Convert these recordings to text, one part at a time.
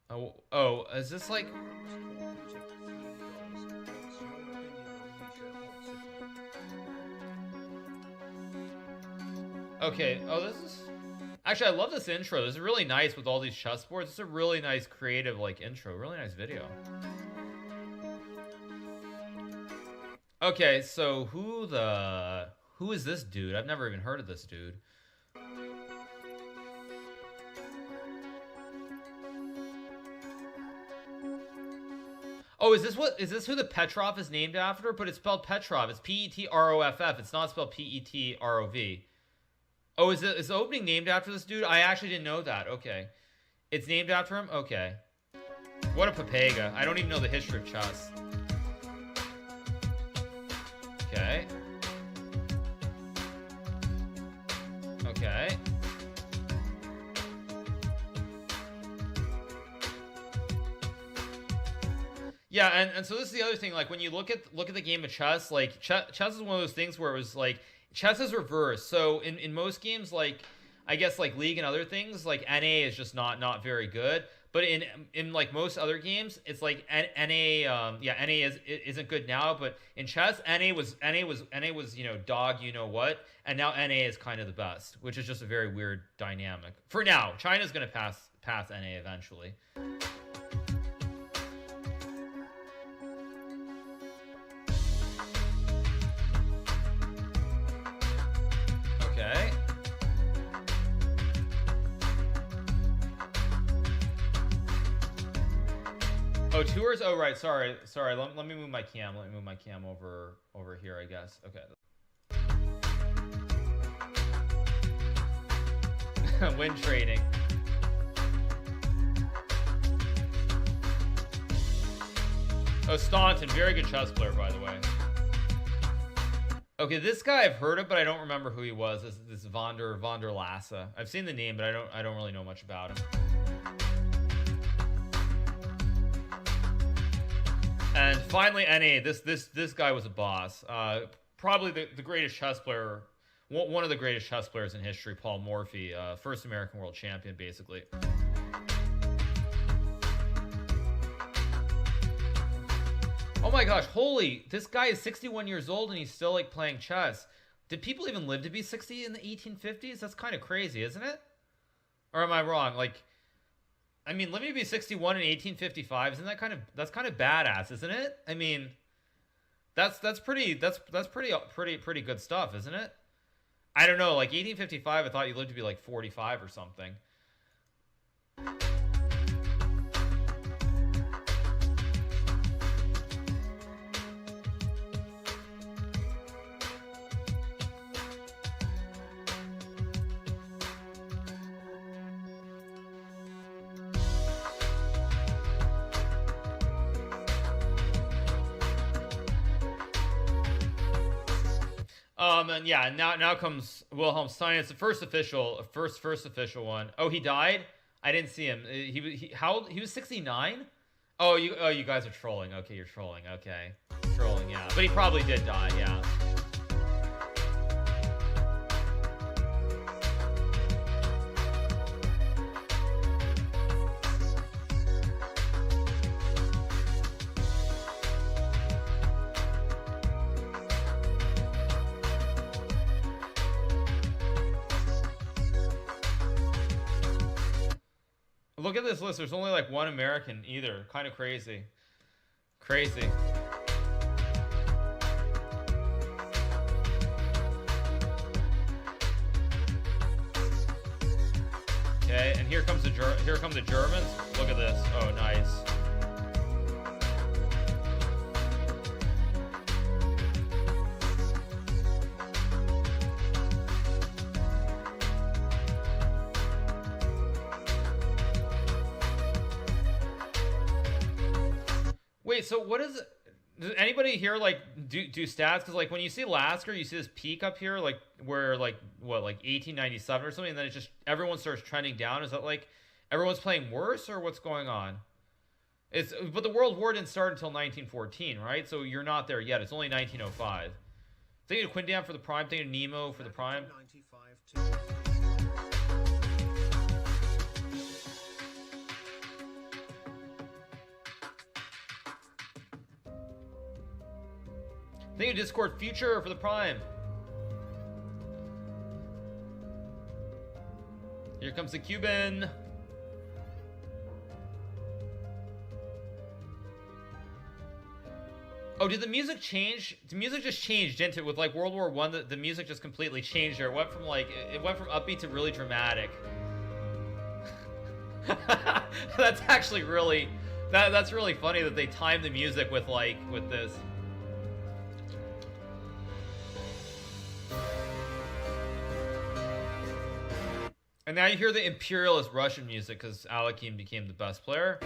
Oh, is this like? Okay. Oh, this is. Actually, I love this intro. This is really nice with all these chessboards. It's a really nice, creative like intro. Really nice video. Okay, so who is this dude? I've never even heard of this dude. Oh, is this who the Petrov is named after? But it's spelled Petrov. It's Petroff. It's not spelled Petrov. Oh, is the opening named after this dude? I actually didn't know that. Okay. It's named after him? Okay. What a papega. I don't even know the history of chess. Okay. Okay. Yeah, and so this is the other thing. Like when you look at the game of chess, like chess is one of those things where it was like chess is reversed. So in most games, like I guess like League and other things, like NA is just not very good. But in like most other games, it's like NA NA isn't good now. But in chess, NA was dog what, and now NA is kind of the best, which is just a very weird dynamic for now. China's gonna pass NA eventually. Okay. Oh, tours. Oh, right. Sorry. Let me move my cam. Let me move my cam over here, I guess. Okay. Win trading. Oh, Staunton, very good chess player, by the way. Okay, this guy I've heard of, but I don't remember who he was. This Vonder Lassa. I've seen the name, but I don't really know much about him. And finally, NA. This guy was a boss. Probably the greatest chess player, one of the greatest chess players in history, Paul Morphy, first American world champion, basically. Oh my gosh, holy, this guy is 61 years old and he's still like playing chess. Did people even live to be 60 in the 1850s? That's kind of crazy, isn't it? Or am I wrong? Like, I mean, living to be 61 in 1855, isn't that that's kind of badass, isn't it? I mean, that's pretty good stuff, isn't it? I don't know, like 1855, I thought you lived to be like 45 or something. And yeah, now comes Wilhelm Stein. It's the first official one. Oh, he died. I didn't see him. How old? He was 69. Oh, you guys are trolling. Okay, you're trolling. Okay, trolling. Yeah, but he probably did die. Yeah. Look at this list. There's only like one American either. Kind of crazy. Crazy. Okay, and here come the Germans. Look at this. Oh, nice. Wait, so what is it? Does anybody here like do stats? Because like when you see Lasker, you see this peak up here, like where like what, like 1897 or something, and then it just everyone starts trending down. Is that like everyone's playing worse, or what's going on? But the World War didn't start until 1914, right? So you're not there yet. It's only 1905. Thank you to Quindam for the Prime. Thank you to Nemo for the Prime. Too. Thank you, Discord Future, for the Prime. Here comes the Cuban. Oh, did the music change? The music just changed, didn't it? With like World War One, the music just completely changed there. It went from like it went from upbeat to really dramatic. That's actually really that's really funny that they timed the music with this. And now you hear the imperialist Russian music because Alekhine became the best player.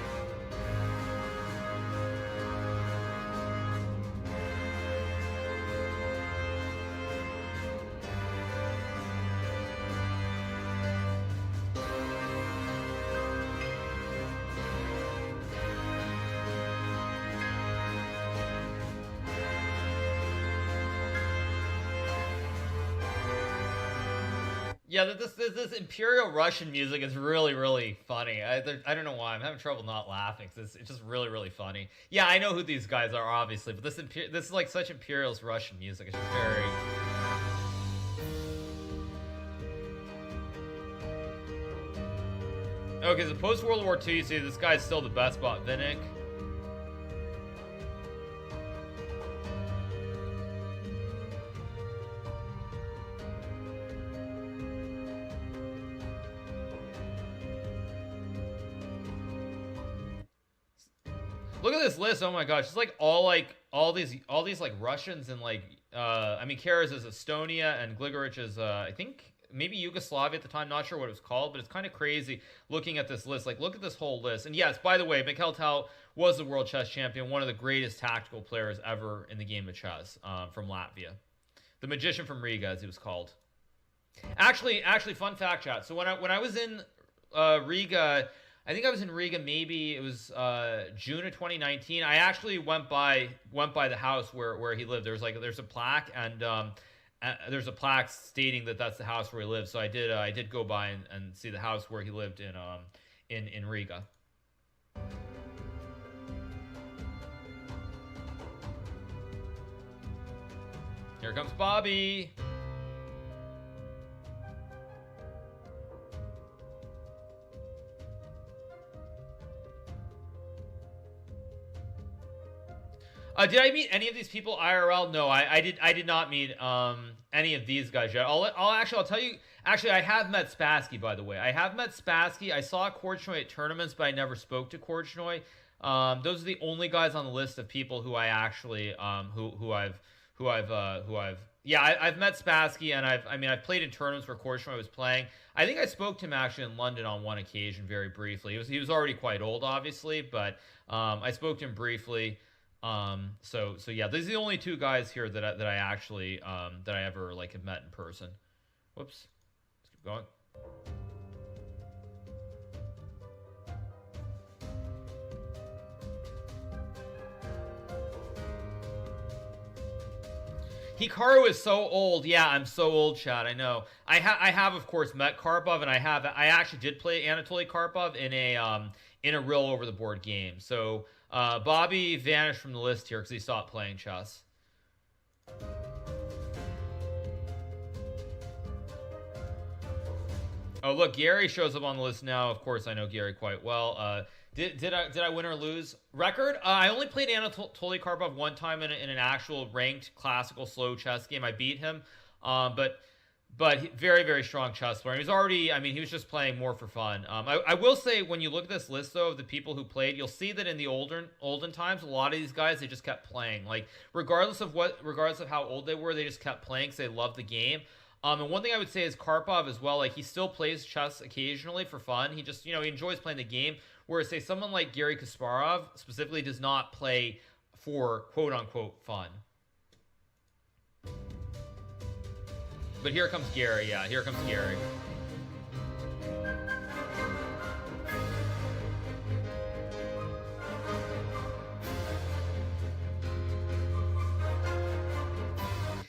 Yeah, this Imperial Russian music is really, really funny. I don't know why. I'm having trouble not laughing. It's just really, really funny. Yeah, I know who these guys are, obviously, but this is like such Imperialist Russian music. It's just very... Okay, so post-World War II, you see this guy's still the best bot, Vinnick. Look at this list. Oh my gosh, it's like all these like Russians and like I mean Karas is Estonia and Gligorich is I think maybe Yugoslavia at the time, not sure what it was called, but it's kind of crazy looking at this list. Like look at this whole list. And yes, by the way, Mikhail Tal was the world chess champion, one of the greatest tactical players ever in the game of chess, from Latvia. The magician from Riga, as he was called. Actually, fun fact, chat. So when I was in Riga, I think I was in Riga. Maybe it was June of 2019. I actually went by the house where he lived. There's a plaque and there's a plaque stating that that's the house where he lived. So I did go by and see the house where he lived in Riga. Here comes Bobby. Did I meet any of these people IRL? No, I did not meet any of these guys yet. I'll tell you. Actually, I have met Spassky, by the way. I have met Spassky. I saw Korchnoi at tournaments, but I never spoke to Korchnoi. Those are the only guys on the list of people who I actually who I've met Spassky, and I've played in tournaments where Korchnoi was playing. I think I spoke to him actually in London on one occasion, very briefly. He was already quite old, obviously, but I spoke to him briefly. So yeah, these are the only two guys here that I actually that I ever like have met in person. Whoops. Let's keep going. Hikaru is so old. Yeah, I'm so old, Chad. I know. I have of course met Karpov, and I actually did play Anatoly Karpov in a real over the board game. So Bobby vanished from the list here because he stopped playing chess. Oh look, Gary shows up on the list now. Of course, I know Gary quite well. Did I win or lose? Record? I only played Anatoly Karpov one time in an actual ranked classical slow chess game. I beat him, but very, very strong chess player. He was already, he was just playing more for fun. I will say, when you look at this list, though, of the people who played, you'll see that in the olden times, a lot of these guys, they just kept playing. Like, regardless of how old they were, they just kept playing because they loved the game. And one thing I would say is Karpov as well, like, he still plays chess occasionally for fun. He just, he enjoys playing the game. Whereas, say, someone like Garry Kasparov specifically does not play for quote-unquote fun. But here comes Gary. Yeah, here comes Gary.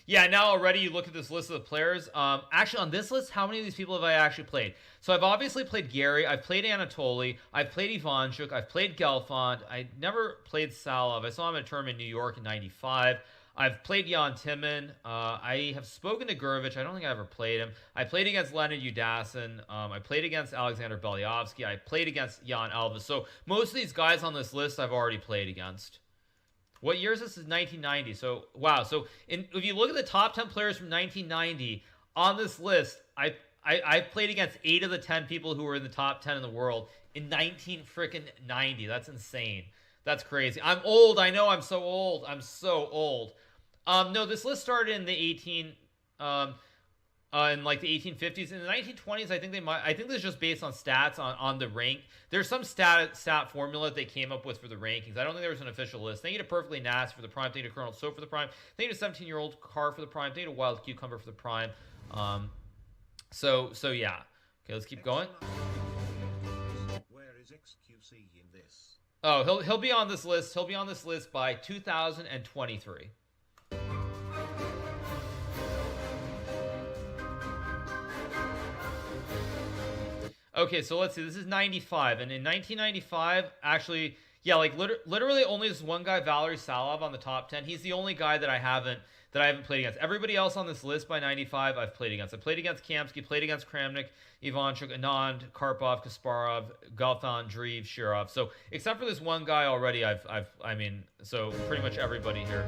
Yeah, now already you look at this list of the players. Actually, on this list, how many of these people have I actually played? So I've obviously played Gary. I've played Anatoly. I've played Ivanchuk. I've played Gelfand. I never played Salov. I saw him at a tournament in New York in '95. I've played Jan Timman. I have spoken to Gurevich. I don't think I ever played him. I played against Leonid Udasin. I played against Alexander Belyavsky. I played against Jan Elvis. So most of these guys on this list I've already played against. What year is this? Is 1990. So, wow. So if you look at the top 10 players from 1990 on this list, I've played against 8 of the 10 people who were in the top 10 in the world in 1990. That's insane. That's crazy. I'm old. I know. I'm so old. I'm so old. No, this list started in the in like the 1850s. In the 1920s, I think this is just based on stats on the rank. There's some stat formula that they came up with for the rankings. I don't think there was an official list. Thank you to Perfectly Nas for the prime. Thank you to Colonel So for the prime. Thank you to 17-year-old Car for the prime. Thank you to Wild Cucumber for the prime. So yeah. Okay, let's keep going. Where is XQC in this? Oh, he'll be on this list. He'll be on this list by 2023. Okay, so let's see. This is 95, and in 1995, actually, yeah, like literally only this one guy, Valery Salov, on the top 10. He's the only guy that I haven't played against. Everybody else on this list by 95, I've played against. I played against Kamsky, played against Kramnik, Ivanchuk, Anand, Karpov, Kasparov, Galfan, Dreev, Shirov. So except for this one guy already, so pretty much everybody here.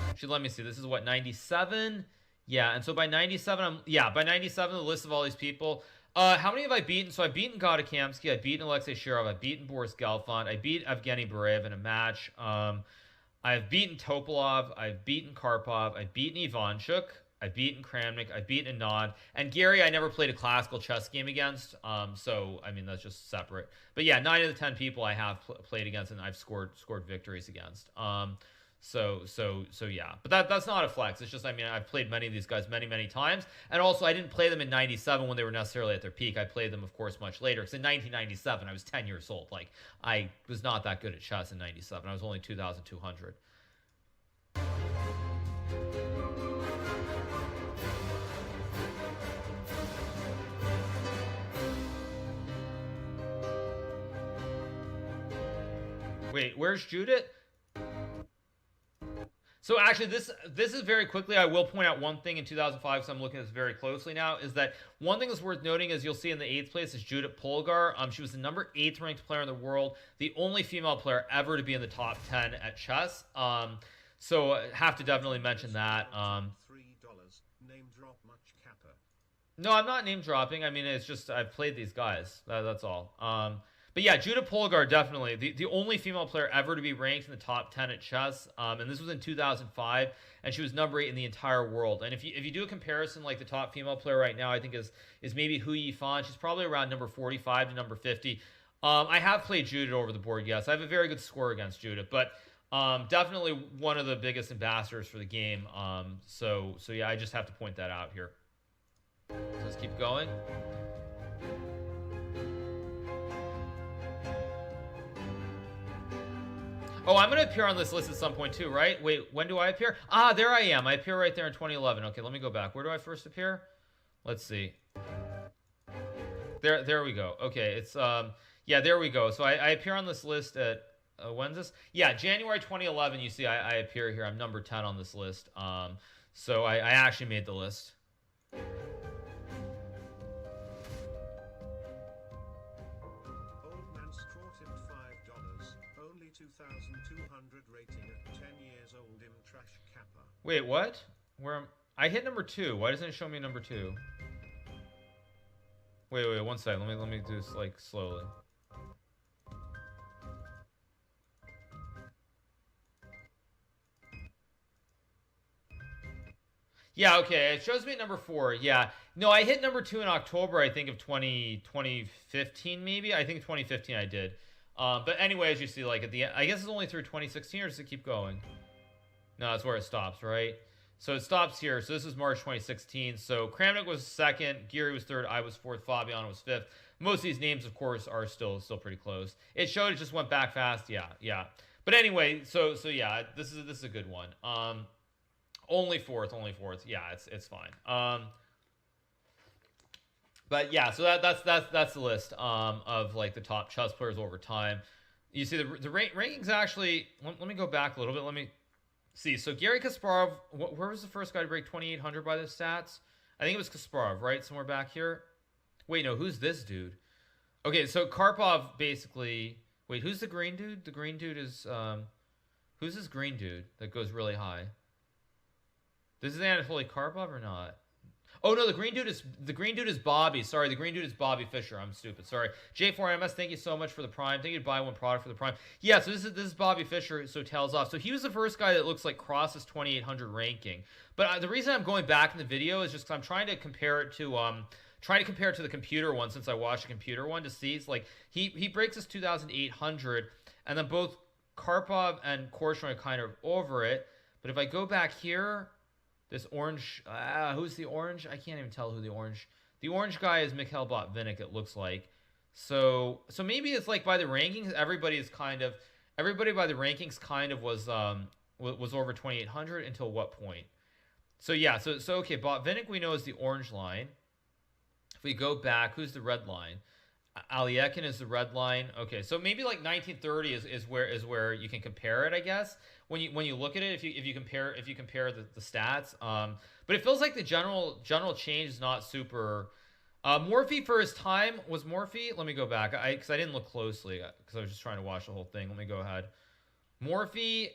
Actually, let me see. This is what, 97? Yeah, and so by 97, by 97, the list of all these people. How many have I beaten? So I've beaten Gadakamsky, I've beaten Alexei Shirov, I've beaten Boris Galfand, I beat Evgeny Barev in a match. I've beaten Topalov, I've beaten Karpov, I've beaten Ivanchuk, I've beaten Kramnik, I've beaten Anand, and Gary I never played a classical chess game against. So I mean that's just separate. But yeah, 9 of the 10 people I have played against and I've scored victories against. So yeah, but that's not a flex. It's just, I mean, I've played many of these guys many times, and also I didn't play them in 97 when they were necessarily at their peak. I played them, of course, much later. Because in 1997, I was 10 years old. Like, I was not that good at chess in 97. I was only 2,200. Wait, where's Judith? So actually, this is very quickly, I will point out one thing in 2005, so I'm looking at this very closely now, is that one thing that's worth noting is you'll see in the 8th place is Judith Polgar. She was the number 8th ranked player in the world, the only female player ever to be in the top 10 at chess. So I have to definitely mention that. $3. Name drop much Kappa. No, I'm not name dropping. I mean, it's just I've played these guys. That's all. But yeah, Judith Polgar, definitely. The only female player ever to be ranked in the top 10 at chess. And this was in 2005. And she was number 8 in the entire world. And if you do a comparison, like the top female player right now, I think is maybe Hu Yifan. She's probably around number 45 to number 50. I have played Judith over the board, yes. I have a very good score against Judith. But definitely one of the biggest ambassadors for the game. So yeah, I just have to point that out here. So let's keep going. Oh, I'm going to appear on this list at some point too, right? Wait, when do I appear? Ah, there I am. I appear right there in 2011. Okay, let me go back. Where do I first appear? Let's see. There we go. Okay, it's yeah, there we go. So I appear on this list at when's this? Yeah, January 2011. You see, I appear here. I'm number 10 on this list. So I actually made the list. Old man's caught him $5. Only 2,200 rating at 10 years old in trash Kappa. Wait, what? I hit number 2. Why doesn't it show me number 2? Wait, one second. Let me do this like slowly. Yeah, okay. It shows me at number 4. Yeah. No, I hit number 2 in October, I think, of 2015, maybe. I think 2015 I did. But anyway, as you see, like at the end, I guess it's only through 2016, or does it keep going? No, that's where it stops, right? So it stops here. So this is March 2016. So Kramnik was 2nd, Geary was 3rd, I was 4th, Fabiano was 5th. Most of these names, of course, are still pretty close. It showed it just went back fast. Yeah. But anyway, so yeah, this is a good one. Only 4th. Yeah, it's fine. But yeah, so that's the list of like the top chess players over time. You see the rankings actually. Let me go back a little bit. See, so Gary Kasparov, where was the first guy to break 2,800 by the stats? I think it was Kasparov, right? Somewhere back here. Wait, no, who's this dude? Okay, so Karpov basically. Wait, who's the green dude? The green dude is who's this green dude that goes really high? This is Anatoly Karpov or not? Oh no, the green dude is Bobby. Sorry, the green dude is Bobby Fischer. I'm stupid. Sorry. J4MS, thank you so much for the Prime. Thank you to buy one product for the Prime. Yeah, so this is Bobby Fischer. So tails off. So he was the first guy that looks like crosses 2,800 ranking. But the reason I'm going back in the video is just because I'm trying to compare it to the computer one, since I watched the computer one, to see. It's like he breaks his 2,800, and then both Karpov and Korchnoi are kind of over it. But if I go back here. This orange, who's the orange? I can't even tell who the orange guy is. Mikhail Botvinnik, it looks like. So maybe it's like by the rankings, everybody by the rankings kind of was over 2,800 until what point? So yeah, so okay, Botvinnik we know is the orange line. If we go back, who's the red line? Aliekin is the red line. Okay, so maybe like 1930 is where you can compare it, I guess. When you look at it, if you compare the stats, but it feels like the general change is not super. Morphe for his time was Morphe. Let me go back, because I didn't look closely because I was just trying to watch the whole thing. Let me go ahead. Morphe,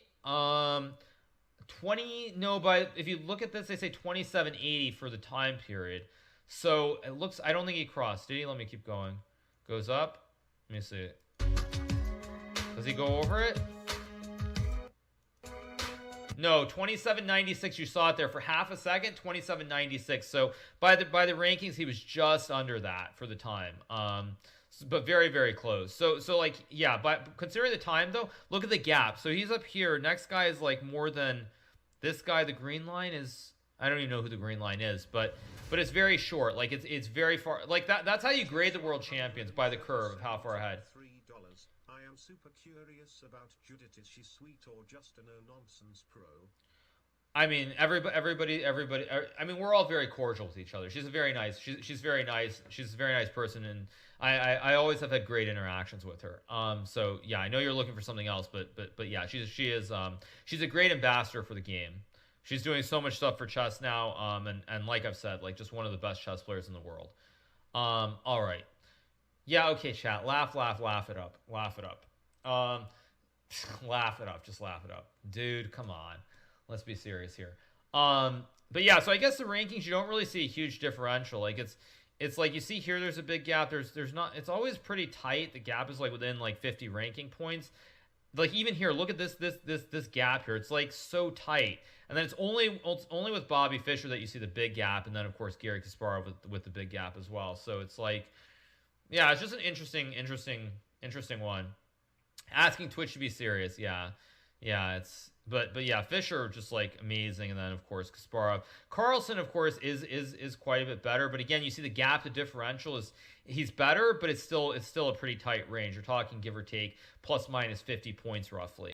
20. No, but if you look at this, they say 2780 for the time period. So it looks. I don't think he crossed. Did he? Let me keep going. Goes up. Let me see. Does he go over it? No, 2796. You saw it there for half a second. 2796. So by the rankings, he was just under that for the time. But very, very close. So like, yeah. But considering the time though, look at the gap. So he's up here. Next guy is like more than this guy. The green line is. I don't even know who the green line is, but it's very short. Like it's very far. Like that's how you grade the world champions, by the curve of how far ahead. $3. I am super curious about Judith. Is she sweet or just a no-nonsense pro? I mean, everybody. I mean, we're all very cordial with each other. She's a very nice. She's very nice. She's a very nice person, and I always have had great interactions with her. So yeah, I know you're looking for something else, but yeah, she's a great ambassador for the game. She's doing so much stuff for chess now, and like I've said, like just one of the best chess players in the world. All right, yeah, okay, chat, laugh it up, laugh it up, laugh it up, just laugh it up, dude. Come on, let's be serious here. But yeah, so I guess the rankings, you don't really see a huge differential. Like it's like you see here, there's a big gap. There's not. It's always pretty tight. The gap is like within like 50 ranking points. Like even here, look at this gap here. It's like so tight. And then it's only with Bobby Fischer that you see the big gap, and then of course Gary Kasparov with the big gap as well. So it's like, yeah, it's just an interesting one. Asking Twitch to be serious, yeah, it's but yeah, Fischer just like amazing, and then of course Kasparov. Carlsen of course is quite a bit better, but again you see the gap, the differential is he's better, but it's still a pretty tight range. You're talking give or take plus minus 50 points roughly.